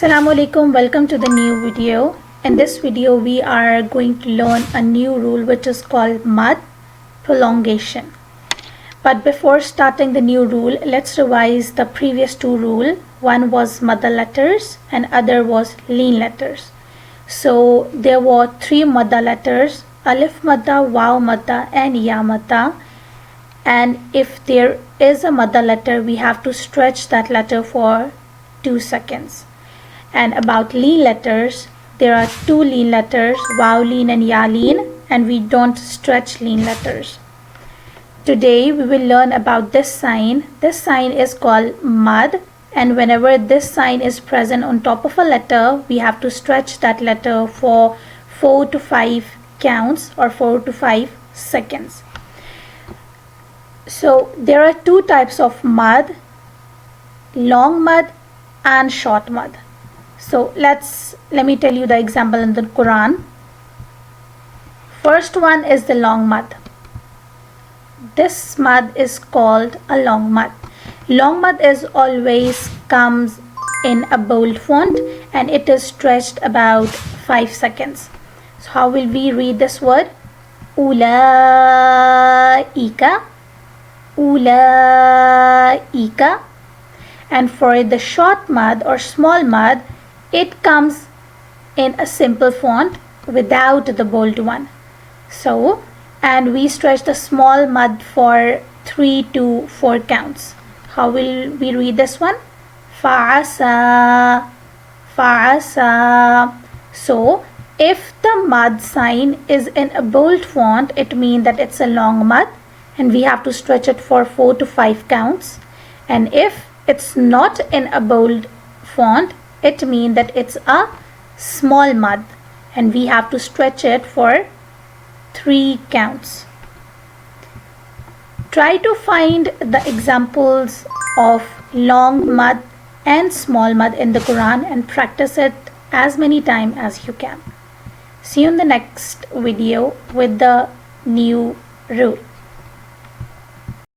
Assalamu alaikum, welcome to the new video. In this video we are going to learn a new rule which is called mad prolongation. But before starting the new rule, let's revise the previous two rules. One was madda letters and other was lean letters. So there were three madda letters: alif madda, waw madda and ya madda. And if there is a madda letter, we have to stretch that letter for 2 seconds. And about lean letters, there are two lean letters, waw lean and ya lean, and we don't stretch lean letters. Today we will learn about this sign. This sign is called mad, and whenever this sign is present on top of a letter, we have to stretch that letter for 4 to 5 counts or 4 to 5 seconds. So there are two types of mad: long mad and short mad. So let me tell you the example in the Quran. First one is the long mad. This mad is called a long mad. Long mad is always comes in a bold font and it is stretched about 5 seconds. So how will we read this word? Ulaika, ulaika. And for the short mad or small mad, it comes in a simple font without the bold one. So, and we stretch the small mad for 3 to 4 counts. How will we read this one? Fa'asa, fa'asa. So, if the mad sign is in a bold font, it means that it's a long mad and we have to stretch it for 4 to 5 counts. And if it's not in a bold font, it means that it's a small mad and we have to stretch it for 3 counts. Try to find the examples of long mad and small mad in the Quran and practice it as many times as you can. See you in the next video with the new rule.